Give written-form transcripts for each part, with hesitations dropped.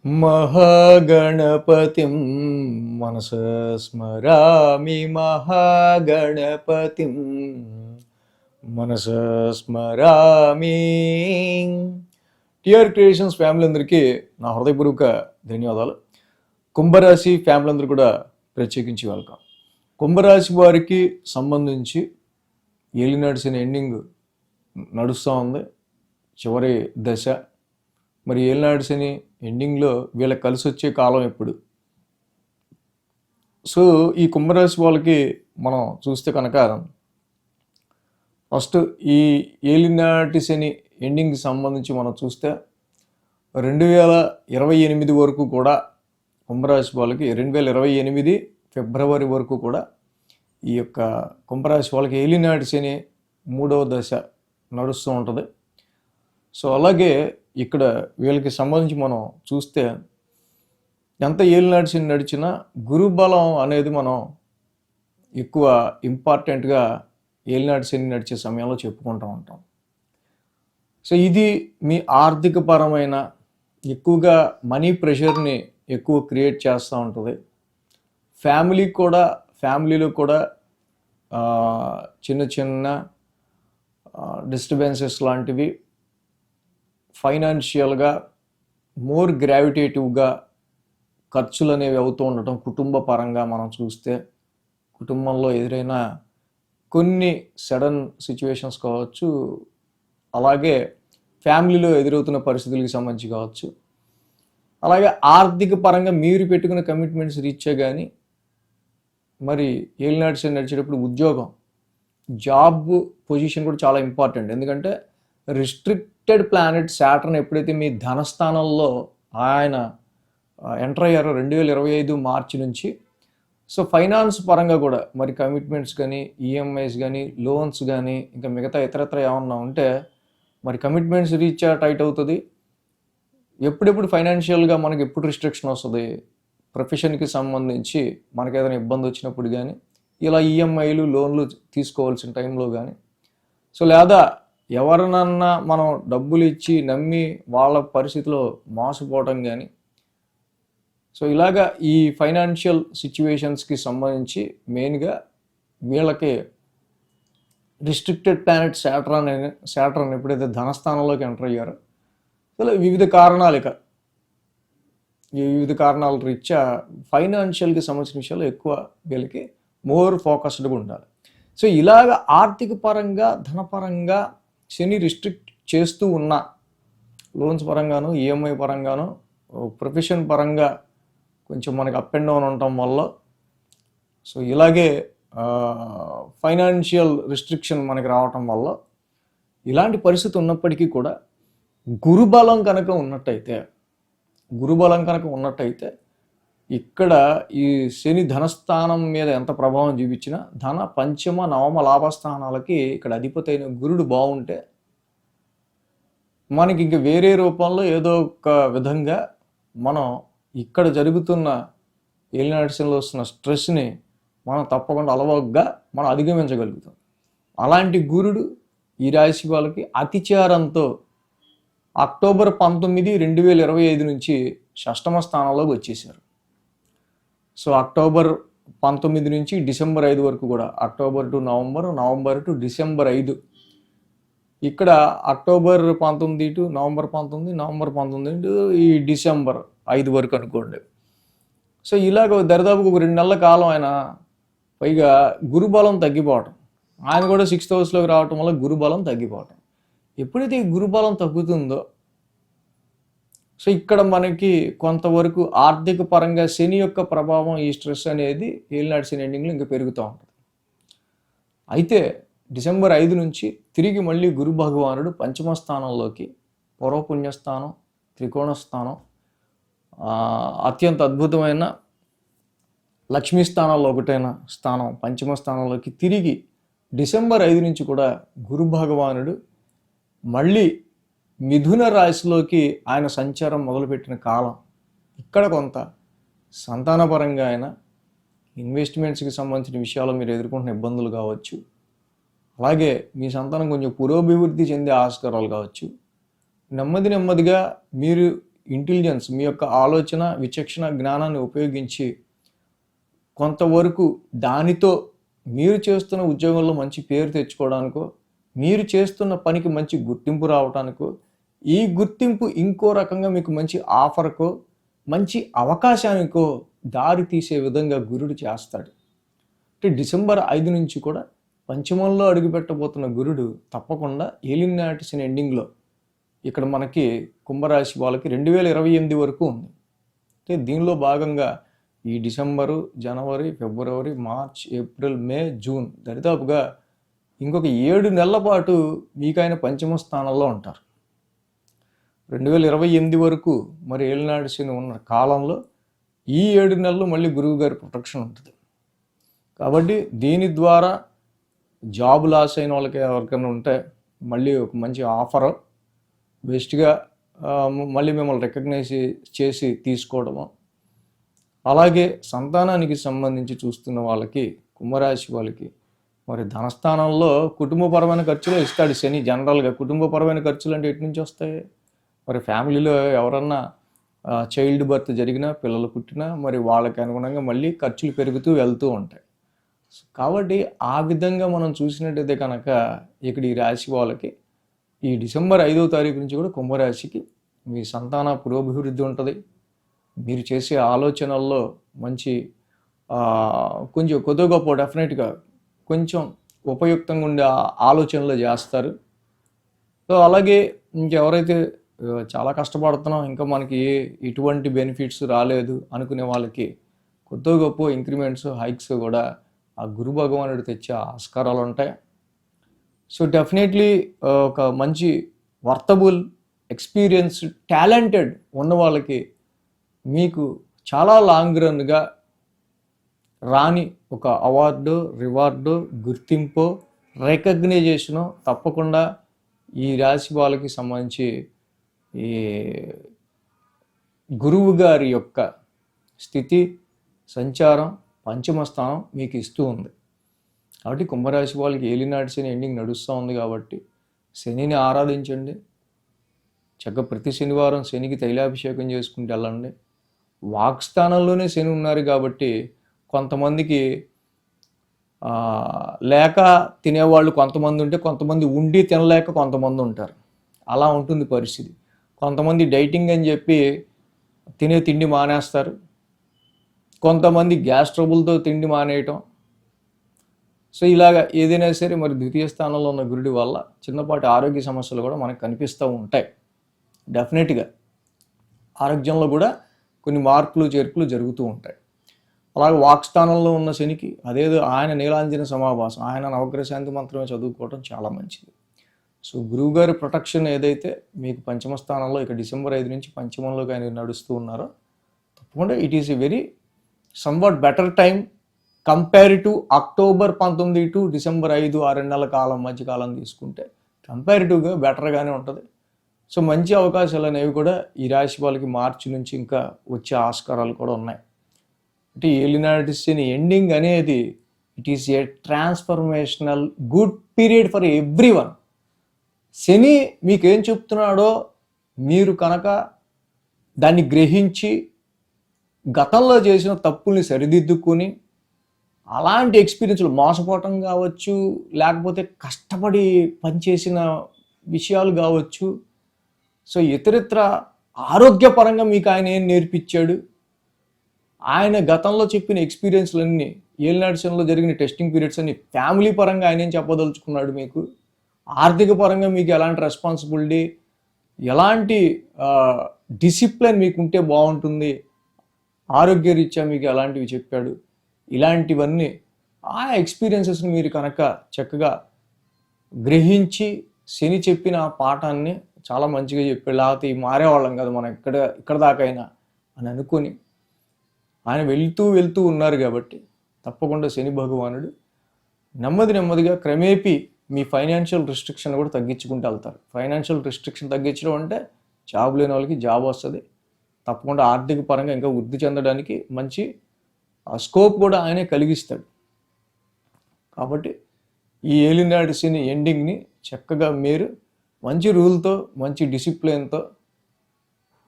महागणपतिं मनसा स्मरामि महागणपतिं మనసా స్మరామి. TR creations family అందరికీ నా హృదయపూర్వక ధన్యవాదాలు. కుంభరాశి ఫ్యామిలీ అందరూ కూడా ప్రత్యేకించి వెల్కమ్. కుంభరాశి వారికి సంబంధించి ఏలినాటి శని ఎండింగ్ నడుస్తూ ఉంది, చివరి దశ. మరి ఏలినాటి శని ఎండింగ్లో వీళ్ళకి కలిసి వచ్చే కాలం ఎప్పుడు? సో ఈ కుంభరాశి వాళ్ళకి మనం చూస్తే కనుక ఫస్ట్ ఈ ఏలినాటి శని ఎండింగ్కి సంబంధించి మనం చూస్తే 2028 వరకు కూడా కుంభరాశి వాళ్ళకి 2028 ఫిబ్రవరి వరకు కూడా ఈ యొక్క కుంభరాశి వాళ్ళకి ఏలినాటి శని 3వ దశ నడుస్తూ ఉంటుంది. సో అలాగే ఇక్కడ వీళ్ళకి సంబంధించి మనం చూస్తే ఎంత ఏలినాటి శని నడిచినా గురుబలం అనేది మనం ఎక్కువ ఇంపార్టెంట్గా ఏలినాటి శని నడిచే సమయంలో చెప్పుకుంటూ ఉంటాం. సో ఇది మీ ఆర్థిక పరమైన ఎక్కువగా మనీ ప్రెషర్ని ఎక్కువ క్రియేట్ చేస్తూ ఉంటుంది. ఫ్యామిలీలో కూడా చిన్న చిన్న డిస్టర్బెన్సెస్ లాంటివి, ఫైనాన్షియల్గా మోర్ గ్రావిటేటివ్గా ఖర్చులు అనేవి అవుతూ ఉండటం, కుటుంబ పరంగా మనం చూస్తే కుటుంబంలో ఎదురైన కొన్ని సడన్ సిచ్యువేషన్స్ కావచ్చు, అలాగే ఫ్యామిలీలో ఎదురవుతున్న పరిస్థితులకు సంబంధించి కావచ్చు, అలాగే ఆర్థిక పరంగా మీరు పెట్టుకున్న కమిట్మెంట్స్ రీచే కానీ మరి ఏలినాటి శని నడిచేటప్పుడు ఉద్యోగం, జాబ్ పొజిషన్ కూడా చాలా ఇంపార్టెంట్. ఎందుకంటే రిస్ట్రిక్టెడ్ ప్లానెట్ శాటర్న్ ఎప్పుడైతే మీ ధనస్థానంలో ఆయన ఎంటర్ అయ్యారో 2025 మార్చి నుంచి, సో ఫైనాన్స్ పరంగా కూడా మరి కమిట్మెంట్స్ కానీ, ఈఎంఐస్ కానీ, లోన్స్ కానీ, ఇంకా మిగతా ఇతరత్ర ఏమన్నా ఉంటే మరి కమిట్మెంట్స్ రీచ్ టైట్ అవుతుంది. ఎప్పుడెప్పుడు ఫైనాన్షియల్గా మనకి ఎప్పుడు రిస్ట్రిక్షన్ వస్తుంది, ప్రొఫెషన్కి సంబంధించి మనకి ఏదైనా ఇబ్బంది వచ్చినప్పుడు కానీ, ఇలా ఈఎంఐలు లోన్లు తీసుకోవాల్సిన టైంలో కానీ, సో లేదా ఎవరినన్నా మనం డబ్బులు ఇచ్చి నమ్మి వాళ్ళ పరిస్థితిలో మోసపోవటం కానీ, సో ఇలాగా ఈ ఫైనాన్షియల్ సిచ్యువేషన్స్కి సంబంధించి మెయిన్గా వీళ్ళకి రిస్ట్రిక్టెడ్ ప్లానెట్ శాటర్న్ ఎప్పుడైతే ధనస్థానంలోకి ఎంటర్ అయ్యారో, సో వివిధ కారణాల రీత్యా ఫైనాన్షియల్కి సంబంధించిన విషయాలు ఎక్కువ వీళ్ళకి మోర్ ఫోకస్డ్గా ఉండాలి. సో ఇలాగ ఆర్థిక పరంగా, ధనపరంగా శని రిస్ట్రిక్ట్ చేస్తూ ఉన్న లోన్స్ పరంగాను, ఈఎంఐ పరంగాను, ప్రొఫెషన్ పరంగా కొంచెం మనకి అప్ అండ్ డౌన్ ఉండటం వల్ల, సో ఇలాగే ఫైనాన్షియల్ రిస్ట్రిక్షన్ మనకి రావటం వల్ల, ఇలాంటి పరిస్థితి ఉన్నప్పటికీ కూడా గురుబలం కనుక ఉన్నట్టయితే ఇక్కడ ఈ శని ధనస్థానం మీద ఎంత ప్రభావం చూపించినా ధన, పంచమ, నవమ లాభస్థానాలకి ఇక్కడ అధిపతి అయిన గురుడు బాగుంటే మనకి ఇంక వేరే రూపంలో ఏదో ఒక విధంగా మనం ఇక్కడ జరుగుతున్న ఏలినాటి శనిలో వస్తున్న స్ట్రెస్ని మనం తప్పకుండా అలవగ్గా మనం అధిగమించగలుగుతాం. అలాంటి గురుడు ఈ రాశి వాళ్ళకి అతిచారంతో అక్టోబర్ 19, 2025 నుంచి షష్టమ స్థానంలోకి వచ్చేసారు. సో అక్టోబర్ 19 నుంచి డిసెంబర్ 5 వరకు కూడా, October to November, November to December 5, ఇక్కడ October 19 to November 19, November 19 to ఈ డిసెంబర్ 5 వరకు అనుకోండి. సో ఇలాగ దరిదాపుకు ఒక 2 నెలల కాలం ఆయన పైగా గురుబలం తగ్గిపోవటం, ఆయన కూడా 6th హౌస్లోకి రావటం వల్ల గురుబలం తగ్గిపోవటం. ఎప్పుడైతే ఈ గురుబలం తగ్గుతుందో, సో ఇక్కడ మనకి కొంతవరకు ఆర్థిక పరంగా శని యొక్క ప్రభావం, ఈ స్ట్రెస్ అనేది ఏలినాటి శని ఎండింగ్లో ఇంకా పెరుగుతూ ఉంటుంది. అయితే డిసెంబర్ 5 నుంచి తిరిగి మళ్ళీ గురు భగవానుడు పంచమ స్థానంలోకి, పూర్వపుణ్యస్థానం, త్రికోణ స్థానం, అత్యంత అద్భుతమైన లక్ష్మీ స్థానాల్లో ఒకటైన స్థానం పంచమ స్థానంలోకి తిరిగి డిసెంబర్ 5 నుంచి కూడా గురు భగవానుడు మళ్ళీ మిథున రాశిలోకి ఆయన సంచారం మొదలుపెట్టిన కాలం. ఇక్కడ కొంత సంతానపరంగా ఆయన ఇన్వెస్ట్మెంట్స్కి సంబంధించిన విషయాల్లో మీరు ఎదుర్కొంటున్న ఇబ్బందులు కావచ్చు, అలాగే మీ సంతానం కొంచెం పురోభివృద్ధి చెందే ఆస్కారాలు కావచ్చు, నెమ్మదిగా మీరు ఇంటెలిజెన్స్, మీ యొక్క ఆలోచన విచక్షణ జ్ఞానాన్ని ఉపయోగించి కొంతవరకు దానితో మీరు చేస్తున్న ఉద్యోగంలో మంచి పేరు తెచ్చుకోవడానికో, మీరు చేస్తున్న పనికి మంచి గుర్తింపు రావడానికో, ఈ గుర్తింపు ఇంకో రకంగా మీకు మంచి ఆఫర్కో, మంచి అవకాశానికో దారి తీసే విధంగా గురుడు చేస్తాడు. అంటే డిసెంబర్ 5 నుంచి కూడా పంచమంలో అడుగుపెట్టబోతున్న గురుడు తప్పకుండా ఏలినాటి శని ఎండింగ్లో ఇక్కడ మనకి కుంభరాశి వాళ్ళకి 2028 వరకు ఉంది. అంటే దీనిలో భాగంగా ఈ డిసెంబరు, జనవరి, ఫిబ్రవరి, మార్చ్, ఏప్రిల్, మే, జూన్ దరిదాపుగా ఇంకొక 7 నెలల పాటు మీకు ఆయన పంచమ స్థానంలో ఉంటారు. 2028 వరకు మరి ఏలినాటి శని ఉన్న కాలంలో ఈ 7 నెలలు మళ్ళీ గురువు గారి ప్రొటెక్షన్ ఉంటుంది. కాబట్టి దీని ద్వారా జాబ్ లాస్ అయిన వాళ్ళకి ఎవరికైనా ఉంటే మళ్ళీ ఒక మంచి ఆఫర్ బెస్ట్గా మళ్ళీ మిమ్మల్ని రికగ్నైజ్ చేసి తీసుకోవడము, అలాగే సంతానానికి సంబంధించి చూస్తున్న వాళ్ళకి, కుంభరాశి వాళ్ళకి మరి ధనస్థానంలో కుటుంబపరమైన ఖర్చులు ఇస్తాడు శని. జనరల్గా కుటుంబపరమైన ఖర్చులు అంటే ఎటు నుంచి వస్తాయి? మరి ఫ్యామిలీలో ఎవరన్నా చైల్డ్ బర్త్ జరిగినా, పిల్లలు పుట్టినా మరి వాళ్ళకి అనుగుణంగా మళ్ళీ ఖర్చులు పెరుగుతూ వెళ్తూ ఉంటాయి. కాబట్టి ఆ విధంగా మనం చూసినట్టయితే కనుక ఇక్కడ ఈ రాశి వాళ్ళకి ఈ డిసెంబర్ 5వ తారీఖు నుంచి కూడా కుంభరాశికి మీ సంతాన పురోభివృద్ధి ఉంటుంది. మీరు చేసే ఆలోచనల్లో మంచి కొంచెం కొద్ది గొప్ప డెఫినెట్గా కొంచెం ఉపయుక్తంగా ఉండే ఆలోచనలు చేస్తారు. సో అలాగే ఇంకెవరైతే చాలా కష్టపడుతున్నాం ఇంకా మనకి ఎటువంటి బెనిఫిట్స్ రాలేదు అనుకునే వాళ్ళకి కొద్ది గొప్ప ఇంక్రిమెంట్స్, హైక్స్ కూడా ఆ గురు భగవానుడు తెచ్చే ఆస్కారాలు ఉంటాయి. సో డెఫినెట్లీ ఒక మంచి వర్తబుల్, ఎక్స్పీరియన్స్, టాలెంటెడ్ ఉన్న వాళ్ళకి మీకు చాలా లాంగ్ రన్గా రాని ఒక అవార్డు, రివార్డు, గుర్తింపు, రికగ్నైజేషను తప్పకుండా ఈ రాశి వాళ్ళకి సంబంధించి ఈ గురువు గారి యొక్క స్థితి, సంచారం, పంచమ స్థానం మీకు ఇస్తూ ఉంది. కాబట్టి కుంభరాశి వాళ్ళకి ఏలినాటి శని ఎండింగ్ నడుస్తూ ఉంది కాబట్టి శనిని ఆరాధించండి. చక్కగా ప్రతి శనివారం శనికి తైలాభిషేకం చేసుకుంటూ వెళ్ళండి. వాక్స్థానంలోనే శని ఉన్నారు కాబట్టి కొంతమందికి లేక తినేవాళ్ళు కొంతమంది ఉంటే, కొంతమంది ఉండి తినలేక కొంతమంది ఉంటారు. అలా ఉంటుంది పరిస్థితి. కొంతమంది డైటింగ్ అని చెప్పి తినే తిండి మానేస్తారు, కొంతమంది గ్యాస్ ట్రబుల్తో తిండి మానేయటం. సో ఇలాగ ఏదైనా సరే మరి ద్వితీయ స్థానంలో ఉన్న గురుడి వల్ల చిన్నపాటి ఆరోగ్య సమస్యలు కూడా మనకు కనిపిస్తూ ఉంటాయి. డెఫినెట్గా ఆరోగ్యంలో కూడా కొన్ని మార్పులు చేర్పులు జరుగుతూ ఉంటాయి. అలాగే వాక్స్థానంలో ఉన్న శనికి అదేదో ఆయన నీలాంజన సమాభాసం, ఆయన నవగ్రహ శాంతి మంత్రమే చదువుకోవడం చాలా మంచిది. సో గురువుగారి ప్రొటెక్షన్ ఏదైతే మీకు పంచమ స్థానంలో ఇక డిసెంబర్ 5 నుంచి పంచమంలోకి ఆయన నడుస్తూ ఉన్నారో తప్పకుండా it is a very somewhat better time compare to October 19 to December 5 6 నెలల కాలం మధ్యకాలం తీసుకుంటే కంపారిటివ్గా బెటర్గానే ఉంటుంది. సో మంచి అవకాశాలు అనేవి కూడా ఈ రాశి వాళ్ళకి మార్చి నుంచి ఇంకా వచ్చే ఆస్కారాలు కూడా ఉన్నాయి. అంటే ఏలినాటి శని ఎండింగ్ అనేది it is a transformational good period for every one. Shani మీకేం చెప్తున్నాడో మీరు కనుక దాన్ని గ్రహించి గతంలో చేసిన తప్పుల్ని సరిదిద్దుకుని అలాంటి ఎక్స్పీరియన్స్లు మోసపోవటం కావచ్చు, లేకపోతే కష్టపడి పనిచేసిన విషయాలు కావచ్చు, సో ఇతరిత్ర ఆరోగ్యపరంగా మీకు ఆయన ఏం నేర్పించాడు, ఆయన గతంలో చెప్పిన ఎక్స్పీరియన్స్లన్నీ ఏలినాటి శనిలో జరిగిన టెస్టింగ్ పీరియడ్స్ అన్ని ఫ్యామిలీ పరంగా ఆయన ఏం చెప్పదలుచుకున్నాడు, మీకు ఆర్థిక పరంగా మీకు ఎలాంటి రెస్పాన్సిబిలిటీ, ఎలాంటి డిసిప్లిన్ మీకు ఉంటే బాగుంటుంది, ఆరోగ్యరీత్యా మీకు ఎలాంటివి చెప్పాడు, ఇలాంటివన్నీ ఆ ఎక్స్పీరియన్సెస్ని మీరు కనుక చక్కగా గ్రహించి శని చెప్పిన పాఠాన్ని చాలా మంచిగా చెప్పాడు, లేకపోతే మారేవాళ్ళం కదా మనం ఇక్కడ దాకైనా అని అనుకొని ఆయన వెళ్తూ ఉన్నారు. కాబట్టి తప్పకుండా శని భగవానుడు నెమ్మదిగా క్రమేపీ మీ ఫైనాన్షియల్ రిస్ట్రిక్షన్ కూడా తగ్గించుకుంటూ వెళ్తారు. ఫైనాన్షియల్ రిస్ట్రిక్షన్ తగ్గించడం అంటే జాబ్ లేని వాళ్ళకి జాబ్ వస్తుంది, తప్పకుండా ఆర్థిక పరంగా ఇంకా వృద్ధి చెందడానికి మంచి స్కోప్ కూడా ఆయనే కలిగిస్తాడు. కాబట్టి ఈ ఏలినాటి శని ఎండింగ్ని చక్కగా మీరు మంచి రూల్తో, మంచి డిసిప్లిన్తో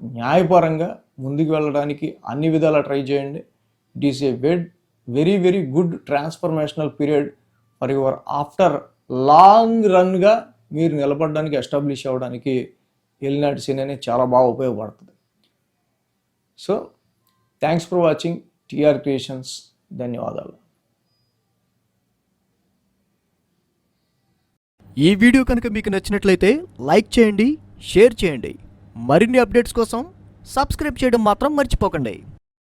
న్యాయపరంగా ముందుకు వెళ్ళడానికి అన్ని విధాలా ట్రై చేయండి. It is a very very good transformational period for your after long రన్గా మీరు నిలబడడానికి, ఎస్టాబ్లిష్ అవ్వడానికి ఏలినాటి శని అనేది చాలా బాగా ఉపయోగపడుతుంది. So thanks for watching TR Creations. ధన్యవాదాలు. ఈ వీడియో కనుక మీకు నచ్చినట్లయితే లైక్ చేయండి, షేర్ చేయండి. మరిన్ని అప్డేట్స్ కోసం సబ్స్క్రైబ్ చేయడం మాత్రం మర్చిపోకండి.